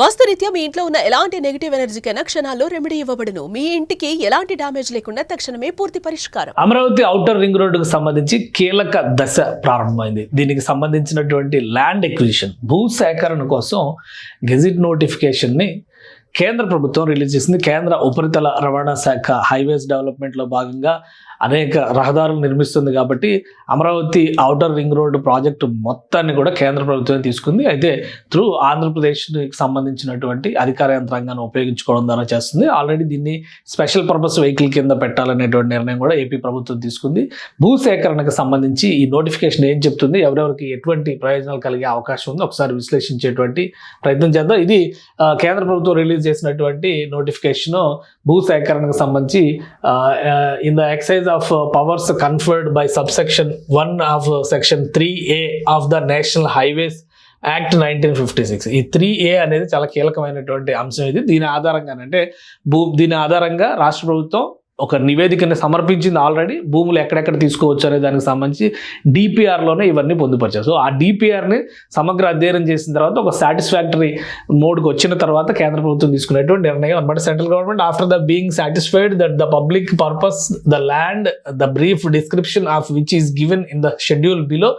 వాస్తురీత్యా మీ ఇంట్లో ఉన్న ఎలాంటి నెగిటివ్ ఎనర్జీకైనా క్షణాల్లో రెమెడీ ఇవ్వబడును. మీ ఇంటికి ఎలాంటి డ్యామేజ్ లేకుండా తక్షణమే పూర్తి పరిష్కారం. అమరావతి ఔటర్ రింగ్ రోడ్డుకు సంబంధించి కీలక దశ ప్రారంభమైంది. దీనికి సంబంధించినటువంటి ల్యాండ్ ఎక్విజిషన్, భూ సేకరణ కోసం గెజిట్ నోటిఫికేషన్ ని కేంద్ర ప్రభుత్వం రిలీజ్ చేసింది. కేంద్ర ఉపరితల రవాణా శాఖ హైవేస్ డెవలప్మెంట్లో భాగంగా అనేక రహదారులు నిర్మిస్తుంది కాబట్టి Amaravati outer ring road project మొత్తాన్ని కూడా కేంద్ర ప్రభుత్వం తీసుకుంది. అయితే త్రూ ఆంధ్రప్రదేశ్కి సంబంధించినటువంటి అధికార యంత్రాంగాన్ని ఉపయోగించుకోవడం ద్వారా చేస్తుంది. ఆల్రెడీ దీన్ని స్పెషల్ పర్పస్ వెహికల్ కింద పెట్టాలనేటువంటి నిర్ణయం కూడా ఏపీ ప్రభుత్వం తీసుకుంది. భూ సేకరణకు సంబంధించి ఈ నోటిఫికేషన్ ఏం చెప్తుంది, ఎవరెవరికి ఎటువంటి ప్రయోజనాలు కలిగే అవకాశం ఉందో ఒకసారి విశ్లేషించేటువంటి ప్రయత్నం చేద్దాం. ఇది కేంద్ర ప్రభుత్వం రిలీజ్ చేసినటువంటి నోటిఫికేషన్. భూ సేకరణకు సంబంధించి in the exercise of powers conferred by subsection 1 of section 3A of the National Highways Act 1956. ఈ 3A అనేది చాలా కీలకమైనటువంటి అంశం. ఇది దీని ఆధారంగా రాష్ట్ర ప్రభుత్వం ఒక నివేదికని సమర్పించింది. ఆల్రెడీ భూములు ఎక్కడెక్కడ తీసుకోవచ్చు అనే దానికి సంబంధించి డిపిఆర్లోనే ఇవన్నీ పొందుపరిచారు. సో ఆ డిపిఆర్ని సమగ్ర అధ్యయనం చేసిన తర్వాత ఒక సాటిస్ఫాక్టరీ మోడ్కి వచ్చిన తర్వాత కేంద్ర ప్రభుత్వం తీసుకునేటువంటి నిర్ణయం అనమాట. Central government after the being satisfied that the public purpose the land the brief description of which is given in the schedule below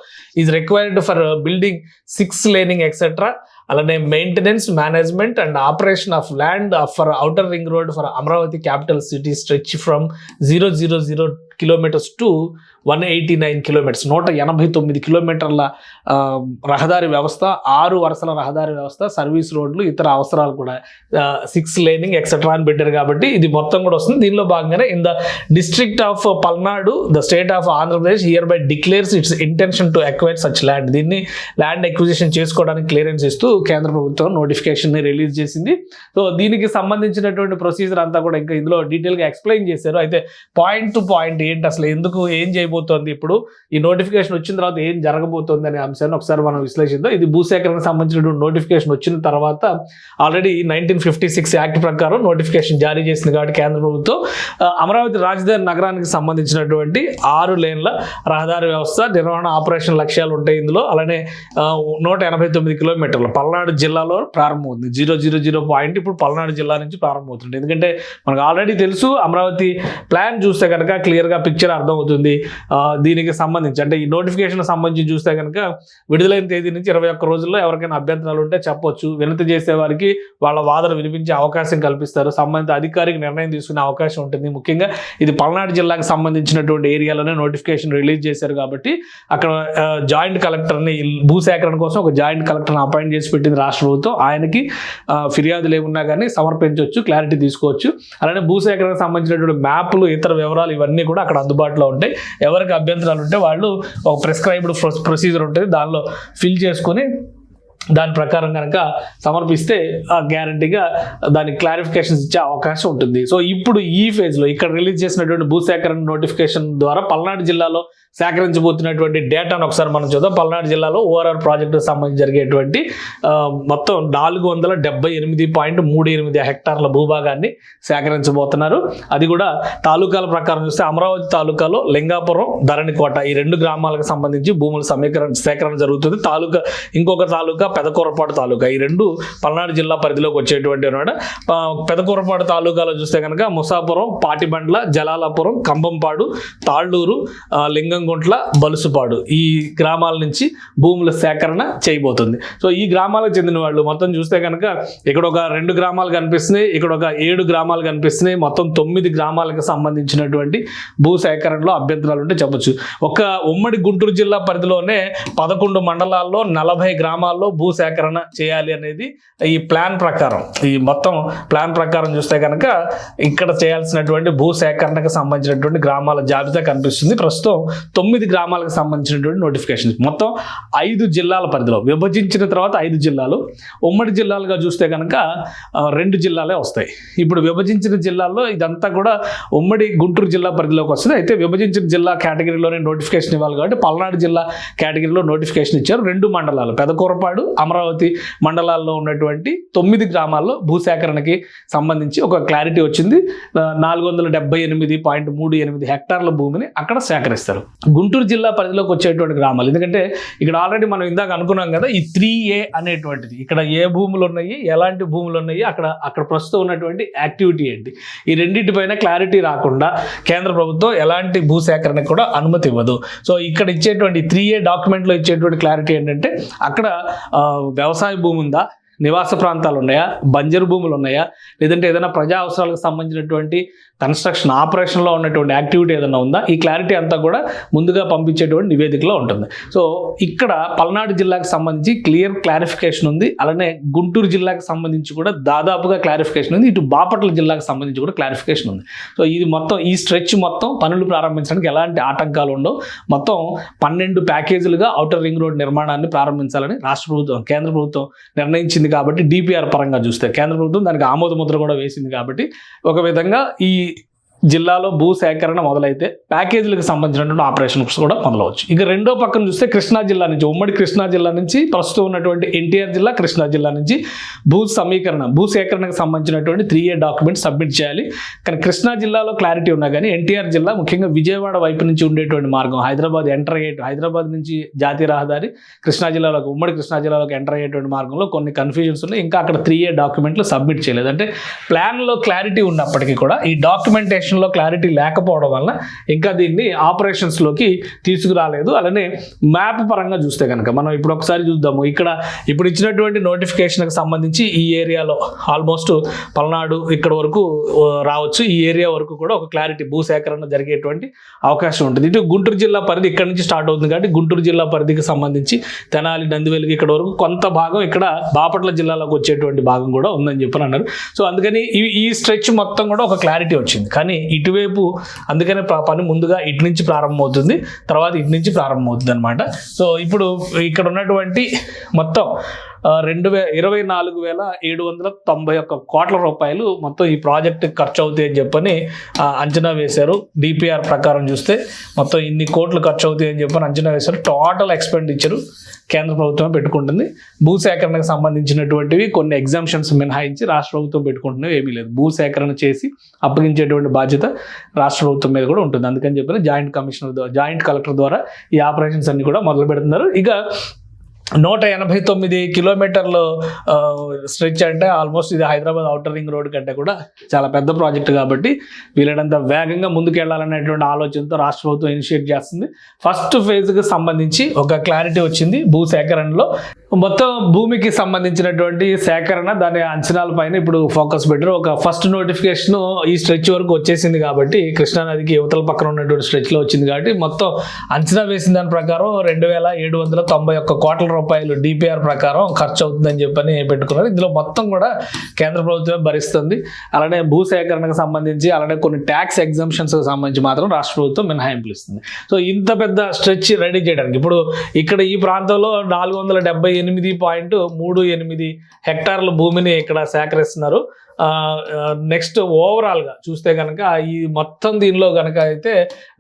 is required for building 6 laning etcetera, అలానే maintenance, management and operation of land for outer ring road for Amaravati capital city stretch from 000 kilometres to 189 kilometres, 189 కిలోమీటర్ల రహదారి వ్యవస్థ, 6 వరుసల రహదారి వ్యవస్థ, service రోడ్లు, ఇతర అవసరాలు కూడా 6 లేనింగ్ ఎక్సెట్రా అని పెట్టారు. కాబట్టి ఇది మొత్తం కూడా వస్తుంది. దీనిలో భాగంగానే in the district of Palnadu the state of Andhra Pradesh here by declares it's intention to acquire such land. దీన్ని ల్యాండ్ ఎక్విజిషన్ చేసుకోవడానికి క్లియరెన్స్ ఇస్తూ కేంద్ర ప్రభుత్వం నోటిఫికేషన్ ని రిలీజ్ చేసింది. సో దీనికి సంబంధించినటువంటి ప్రొసీజర్ అంతా కూడా ఇంకా ఇందులో డీటెయిల్గా ఎక్స్ప్లెయిన్ చేశారు. అయితే పాయింట్ టు పాయింట్ ఏంటి, అసలు ఎందుకు, ఏం చేయబోతోంది, ఇప్పుడు ఈ నోటిఫికేషన్ వచ్చిన తర్వాత ఏం జరగబోతోంది అనే అంశాన్ని ఒకసారి మనం విశ్లేషిద్దాం. ఇది భూసేకరణకు సంబంధించినటువంటి నోటిఫికేషన్ వచ్చిన తర్వాత ఆల్రెడీ 1956 యాక్ట్ ప్రకారం నోటిఫికేషన్ జారీ చేసింది. కాబట్టి కేంద్ర ప్రభుత్వం అమరావతి రాజధాని నగరానికి సంబంధించినటువంటి 6 లేన్ల రహదారి వ్యవస్థ నిర్వహణ ఆపరేషన్ లక్ష్యాలు ఉంటాయి ఇందులో. అలానే 189 కిలోమీటర్లు పల్నాడు జిల్లాలో ప్రారంభమవుతుంది. 000 పాయింట్ ఇప్పుడు పల్నాడు జిల్లా నుంచి ప్రారంభమవుతుంది. ఎందుకంటే మనకు ఆల్రెడీ తెలుసు, అమరావతి ప్లాన్ చూస్తే కనుక క్లియర్గా పిక్చర్ అర్థమవుతుంది. దీనికి సంబంధించి అంటే ఈ నోటిఫికేషన్ సంబంధించి చూస్తే కనుక విడుదలైన తేదీ నుంచి 21 రోజుల్లో ఎవరికైనా అభ్యంతరాలు ఉంటే చెప్పొచ్చు. వినతి చేసే వారికి వాళ్ళ వాదన వినిపించే అవకాశం కల్పిస్తారు. సంబంధిత అధికారికి నిర్ణయం తీసుకునే అవకాశం ఉంటుంది. ముఖ్యంగా ఇది పల్నాడు జిల్లాకు సంబంధించినటువంటి ఏరియాలోనే నోటిఫికేషన్ రిలీజ్ చేశారు కాబట్టి అక్కడ జాయింట్ కలెక్టర్ని, భూసేకరణ కోసం ఒక జాయింట్ కలెక్టర్ని అపాయింట్ చేసి పెట్టింది రాష్ట్ర ప్రభుత్వం. ఆయనకి ఫిర్యాదులు ఏమున్నా కానీ సమర్పించవచ్చు, క్లారిటీ తీసుకోవచ్చు. అలానే భూసేకరణకు సంబంధించినటువంటి మ్యాప్లు, ఇతర వివరాలు ఇవన్నీ కూడా అక్కడ అందుబాటులో ఉంటాయి. ఎవరికి అభ్యంతరాలు ఉంటే వాళ్ళు ఒక ప్రిస్క్రైబ్డ్ ప్రొసీజర్ ఉంటుంది, దానిలో ఫిల్ చేసుకొని దాని ప్రకారం కనుక సమర్పిస్తే గ్యారంటీగా దానికి క్లారిఫికేషన్స్ ఇచ్చే అవకాశం ఉంటుంది. సో ఇప్పుడు ఈ ఫేజ్లో ఇక్కడ రిలీజ్ చేసినటువంటి భూసేకరణ నోటిఫికేషన్ ద్వారా పల్నాడు జిల్లాలో సేకరించబోతున్నటువంటి డేటాను ఒకసారి మనం చూద్దాం. పల్నాడు జిల్లాలో ఓఆర్ఆర్ ప్రాజెక్టుకు సంబంధించి జరిగేటువంటి మొత్తం 478.38 హెక్టార్ల భూభాగాన్ని సేకరించబోతున్నారు. అది కూడా తాలూకాల ప్రకారం చూస్తే అమరావతి తాలూకాలో లింగాపురం, ధరణికోట ఈ 2 గ్రామాలకు సంబంధించి భూముల సేకరణ జరుగుతుంది. ఇంకొక తాలూకా పెదకూరపాడు తాలూకా, ఈ 2 పల్నాడు జిల్లా పరిధిలోకి వచ్చేటువంటి అన్నమాట. పెదకూరపాడు తాలూకాలో చూస్తే కనుక ముసాపురం, పాటిబండ్ల, జలాలపురం, కంబంపాడు, తాళ్ళూరు, లింగంగుంట్ల, బలుసుపాడు ఈ గ్రామాల నుంచి భూముల సేకరణ చేయబోతుంది. సో ఈ గ్రామాలకు చెందిన వాళ్ళు మొత్తం చూస్తే కనుక ఇక్కడ ఒక 2 గ్రామాలు కనిపిస్తున్నాయి, ఇక్కడ ఒక 7 గ్రామాలు కనిపిస్తున్నాయి. మొత్తం 9 గ్రామాలకు సంబంధించినటువంటి భూ సేకరణలో అభ్యంతరాలు ఉంటే చెప్పొచ్చు. ఒక ఉమ్మడి గుంటూరు జిల్లా పరిధిలోనే 11 మండలాల్లో 40 గ్రామాల్లో భూ సేకరణ చేయాలి అనేది ఈ ప్లాన్ ప్రకారం. ఈ మొత్తం ప్లాన్ ప్రకారం చూస్తే కనుక ఇక్కడ చేయాల్సినటువంటి భూ సేకరణకు సంబంధించినటువంటి గ్రామాల జాబితా కనిపిస్తుంది. ప్రస్తుతం 9 గ్రామాలకు సంబంధించినటువంటి నోటిఫికేషన్. మొత్తం 5 జిల్లాల పరిధిలో విభజించిన తర్వాత 5 జిల్లాలు, ఉమ్మడి జిల్లాలుగా చూస్తే కనుక 2 జిల్లాలే వస్తాయి. ఇప్పుడు విభజించిన జిల్లాల్లో ఇదంతా కూడా ఉమ్మడి గుంటూరు జిల్లా పరిధిలోకి వస్తుంది. అయితే విభజించిన జిల్లా కేటగిరీలోనే నోటిఫికేషన్ ఇవ్వాలి కాబట్టి పల్నాడు జిల్లా కేటగిరీలో నోటిఫికేషన్ ఇచ్చారు. 2 మండలాలు పెదకూరపాడు, అమరావతి మండలాల్లో ఉన్నటువంటి 9 గ్రామాల్లో భూసేకరణకి సంబంధించి ఒక క్లారిటీ వచ్చింది. 478.38 హెక్టార్ల భూమిని అక్కడ సేకరిస్తారు. గుంటూరు జిల్లా పరిధిలోకి వచ్చేటువంటి గ్రామాలు. ఎందుకంటే ఇక్కడ ఆల్రెడీ మనం ఇందాక అనుకున్నాం కదా, ఈ 3A అనేటువంటిది, ఇక్కడ ఏ భూములు ఉన్నాయి, ఎలాంటి భూములు ఉన్నాయి, అక్కడ ప్రస్తుతం ఉన్నటువంటి యాక్టివిటీ ఏంటి, ఈ రెండింటిపైన క్లారిటీ రాకుండా కేంద్ర ప్రభుత్వం ఎలాంటి భూసేకరణకు కూడా అనుమతి ఇవ్వదు. సో ఇక్కడ ఇచ్చేటువంటి 3A డాక్యుమెంట్లో ఇచ్చేటువంటి క్లారిటీ ఏంటంటే, అక్కడ వ్యవసాయ భూమి ఉందా, నివాస ప్రాంతాలు ఉన్నాయా, బంజరు భూములు ఉన్నాయా, లేదంటే ఏదైనా ప్రజా అవసరాలకు సంబంధించినటువంటి కన్స్ట్రక్షన్ ఆపరేషన్లో ఉన్నటువంటి యాక్టివిటీ ఏదైనా ఉందా, ఈ క్లారిటీ అంతా కూడా ముందుగా పంపించేటువంటి నివేదికలో ఉంటుంది. సో ఇక్కడ పల్నాడు జిల్లాకు సంబంధించి క్లియర్ క్లారిఫికేషన్ ఉంది, అలానే గుంటూరు జిల్లాకు సంబంధించి కూడా దాదాపుగా క్లారిఫికేషన్ ఉంది, ఇటు బాపట్ల జిల్లాకు సంబంధించి కూడా క్లారిఫికేషన్ ఉంది. సో ఇది మొత్తం ఈ స్ట్రెచ్ మొత్తం పనులు ప్రారంభించడానికి ఎలాంటి ఆటంకాలు ఉండవు. మొత్తం 12 ప్యాకేజీలుగా ఔటర్ రింగ్ రోడ్ నిర్మాణాన్ని ప్రారంభించాలని రాష్ట్ర ప్రభుత్వం కేంద్ర ప్రభుత్వం నిర్ణయించింది. కాబట్టి డిపిఆర్ పరంగా చూస్తే కేంద్ర ప్రభుత్వం దానికి ఆమోద ముద్ర కూడా వేసింది. కాబట్టి ఒక విధంగా ఈ జిల్లాలో భూ సేకరణ మొదలైతే ప్యాకేజీలకు సంబంధించినటువంటి ఆపరేషన్స్ కూడా మొదలవచ్చు. ఇక రెండో పక్కన చూస్తే కృష్ణా జిల్లా నుంచి, ఉమ్మడి కృష్ణా జిల్లా నుంచి ప్రస్తుతం ఉన్నటువంటి ఎన్టీఆర్ జిల్లా, కృష్ణా జిల్లా నుంచి భూ సేకరణకు సంబంధించినటువంటి 3A డాక్యుమెంట్ సబ్మిట్ చేయాలి. కానీ కృష్ణా జిల్లాలో క్లారిటీ ఉన్నా కానీ ఎన్టీఆర్ జిల్లా ముఖ్యంగా విజయవాడ వైపు నుంచి ఉండేటువంటి మార్గం, హైదరాబాద్ నుంచి జాతీయ రహదారి కృష్ణా జిల్లాలోకి, ఉమ్మడి కృష్ణా జిల్లాలోకి ఎంటర్ అయ్యేటువంటి మార్గంలో కొన్ని కన్ఫ్యూజన్స్ ఉన్నాయి. ఇంకా అక్కడ 3A డాక్యుమెంట్లు సబ్మిట్ చేయలేదు. అంటే ప్లాన్లో క్లారిటీ ఉన్నప్పటికీ కూడా ఈ డాక్యుమెంటేషన్ లో క్లారిటీ లేకపోవడం వల్ల ఇంకా దీన్ని ఆపరేషన్స్లోకి తీసుకురాలేదు. అలానే మ్యాప్ పరంగా చూస్తే కనుక మనం ఇప్పుడు ఒకసారి చూద్దాము. ఇప్పుడు ఇచ్చినటువంటి నోటిఫికేషన్కి సంబంధించి ఈ ఏరియాలో ఆల్మోస్ట్ పల్నాడు ఇక్కడ వరకు రావచ్చు. ఈ ఏరియా వరకు కూడా ఒక క్లారిటీ భూసేకరణ జరిగేటువంటి అవకాశం ఉంటుంది. ఇటు గుంటూరు జిల్లా పరిధి ఇక్కడ నుంచి స్టార్ట్ అవుతుంది కాబట్టి గుంటూరు జిల్లా పరిధికి సంబంధించి తెనాలి, నందివేలికి ఇక్కడ వరకు కొంత భాగం, ఇక్కడ బాపట్ల జిల్లాలోకి వచ్చేటువంటి భాగం కూడా ఉందని చెప్పని అన్నారు. సో అందుకని ఈ స్ట్రెచ్ మొత్తం కూడా ఒక క్లారిటీ వచ్చింది. కానీ ఇటువైపు అందుకనే పని ముందుగా ఇటు నుంచి ప్రారంభమవుతుంది, తర్వాత ఇటు నుంచి ప్రారంభమవుతుంది అనమాట. సో ఇప్పుడు ఇక్కడ ఉన్నటువంటి మొత్తం 24,791 కోట్ల రూపాయలు మొత్తం ఈ ప్రాజెక్ట్ ఖర్చు అవుతాయి అని చెప్పని అంచనా వేశారు. డిపిఆర్ ప్రకారం చూస్తే మొత్తం ఇన్ని కోట్లు ఖర్చు అవుతాయి అని చెప్పని అంచనా వేశారు. టోటల్ ఎక్స్పెండిచర్ కేంద్ర ప్రభుత్వం పెట్టుకుంటుంది. భూసేకరణకు సంబంధించినటువంటివి కొన్ని ఎగ్జామ్షన్స్ మినహాయించి రాష్ట్ర ప్రభుత్వం పెట్టుకుంటున్నవి ఏమీ లేదు. భూసేకరణ చేసి అప్పగించేటువంటి బాధ్యత రాష్ట్ర ప్రభుత్వం మీద కూడా ఉంటుంది. అందుకని చెప్పి జాయింట్ కలెక్టర్ ద్వారా ఈ ఆపరేషన్స్ అన్ని కూడా మొదలు పెడుతున్నారు. ఇక 189 కిలోమీటర్లు స్ట్రెచ్ అంటే ఆల్మోస్ట్ ఇది హైదరాబాద్ ఔటర్ రింగ్ రోడ్ కంటే కూడా చాలా పెద్ద ప్రాజెక్ట్ కాబట్టి వీళ్ళంత వేగంగా ముందుకెళ్లాలనేటువంటి ఆలోచనతో రాష్ట్ర ప్రభుత్వం ఇనిషియేట్ చేస్తుంది. ఫస్ట్ ఫేజ్కి సంబంధించి ఒక క్లారిటీ వచ్చింది. భూ సేకరణలో మొత్తం భూమికి సంబంధించినటువంటి సేకరణ, దాని అంచనాల పైన ఇప్పుడు ఫోకస్ పెట్టారు. ఒక ఫస్ట్ నోటిఫికేషన్ ఈ స్ట్రెచ్ వరకు వచ్చేసింది కాబట్టి, కృష్ణానదికి యువతల పక్కన ఉన్నటువంటి స్ట్రెచ్లో వచ్చింది కాబట్టి మొత్తం అంచనా వేసిన దాని ప్రకారం 2,791 కోట్ల రూపాయలు డిపిఆర్ ప్రకారం ఖర్చు అవుతుందని చెప్పని పెట్టుకున్నారు. ఇందులో మొత్తం కూడా కేంద్ర ప్రభుత్వం భరిస్తుంది. అలానే భూసేకరణకు సంబంధించి, అలానే కొన్ని ట్యాక్స్ ఎగ్జంప్షన్స్కి సంబంధించి మాత్రం రాష్ట్ర ప్రభుత్వం మినహాయింపులు ఇస్తుంది. సో ఇంత పెద్ద స్ట్రెచ్ రెడీ చేయడానికి ఇప్పుడు ఇక్కడ ఈ ప్రాంతంలో 478.38 హెక్టార్ల భూమిని ఇక్కడ సేకరిస్తున్నారు. నెక్స్ట్ ఓవరాల్గా చూస్తే కనుక ఈ మొత్తం దీనిలో కనుక అయితే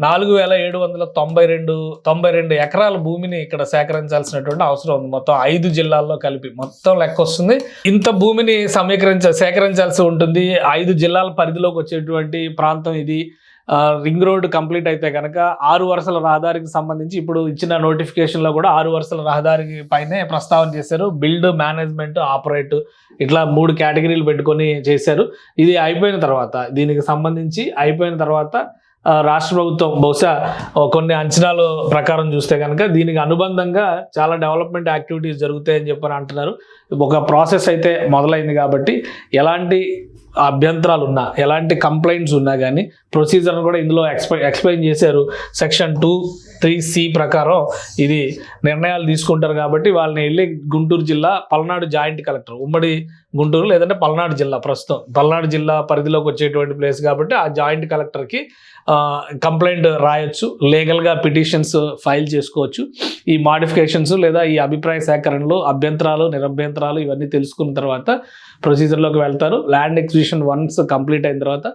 4,792 ఎకరాల భూమిని ఇక్కడ సేకరించాల్సినటువంటి అవసరం ఉంది. మొత్తం 5 జిల్లాల్లో కలిపి మొత్తం లెక్క వస్తుంది. ఇంత భూమిని సేకరించాల్సి ఉంటుంది. 5 జిల్లాల పరిధిలోకి వచ్చేటువంటి ప్రాంతం ఇది. రింగ్ రోడ్ కంప్లీట్ అయితే కనుక 6 వరుసల రహదారికి సంబంధించి ఇప్పుడు ఇచ్చిన నోటిఫికేషన్లో కూడా 6 వరుసల రహదారికి పైనే ప్రస్తావన చేశారు. బిల్డ్, మేనేజ్మెంట్, ఆపరేట్ ఇట్లా 3 కేటగిరీలు పెట్టుకొని చేశారు. ఇది అయిపోయిన తర్వాత, దీనికి సంబంధించి అయిపోయిన తర్వాత రాష్ట్ర ప్రభుత్వం బహుశా కొన్ని అంచనాల ప్రకారం చూస్తే కనుక దీనికి అనుబంధంగా చాలా డెవలప్మెంట్ యాక్టివిటీస్ జరుగుతాయని చెప్పని అంటున్నారు. ఒక ప్రాసెస్ అయితే మొదలైంది కాబట్టి ఎలాంటి అభ్యంతరాలు ఉన్నా, ఎలాంటి కంప్లైంట్స్ ఉన్నా కానీ ప్రొసీజర్ను కూడా ఇందులో ఎక్స్ప్లెయిన్ చేశారు. సెక్షన్ 2(3)C ప్రకారం ఇది నిర్ణయాలు తీసుకుంటారు కాబట్టి వాళ్ళని వెళ్ళి గుంటూరు జిల్లా పల్నాడు జాయింట్ కలెక్టర్, ఉమ్మడి గుంటూరు లేదంటే పల్నాడు జిల్లా, ప్రస్తుతం పల్నాడు జిల్లా పరిధిలోకి వచ్చేటువంటి ప్లేస్ కాబట్టి ఆ జాయింట్ కలెక్టర్కి కంప్లైంట్ రాయొచ్చు, లీగల్గా పిటిషన్స్ ఫైల్ చేసుకోవచ్చు. ఈ మాడిఫికేషన్స్ లేదా ఈ అభిప్రాయ సేకరణలు, అభ్యంతరాలు, నిరభ్యంతరాలు ఇవన్నీ తెలుసుకున్న తర్వాత ప్రొసీజర్లోకి వెళ్తారు. ల్యాండ్ ఎక్విజిషన్ వన్స్ కంప్లీట్ అయిన తర్వాత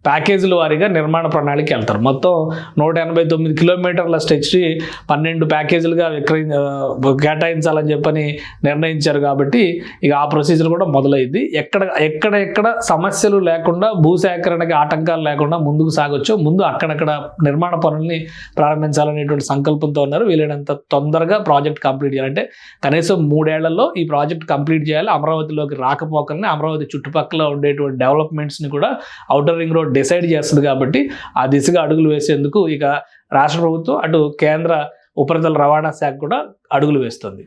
ప్యాకేజీల వారీగా నిర్మాణ ప్రణాళిక వెళ్తారు. మొత్తం 189 కిలోమీటర్ల స్ట్రెచ్ని 12 ప్యాకేజీలుగా కేటాయించాలని చెప్పని నిర్ణయించారు కాబట్టి ఇక ఆ ప్రొసీజర్ కూడా మొదలైంది. ఎక్కడ సమస్యలు లేకుండా, భూసేకరణకి ఆటంకాలు లేకుండా ముందుకు సాగొచ్చు. ముందు అక్కడక్కడ నిర్మాణ పనుల్ని ప్రారంభించాలనేటువంటి సంకల్పంతో ఉన్నారు. వీలైనంత తొందరగా ప్రాజెక్ట్ కంప్లీట్ చేయాలంటే కనీసం 3 ఏళ్లలో ఈ ప్రాజెక్ట్ కంప్లీట్ చేయాలి. అమరావతిలోకి రాకపోకల్ని, అమరావతి చుట్టుపక్కల ఉండేటువంటి డెవలప్మెంట్స్ని కూడా ఔటర్ రింగ్ రోడ్ డిసైడ్ చేస్తుంది కాబట్టి ఆ దిశగా అడుగులు వేసేందుకు ఇక రాష్ట్ర ప్రభుత్వం అటు కేంద్ర ఉపరితల రవాణా శాఖ కూడా అడుగులు వేస్తుంది.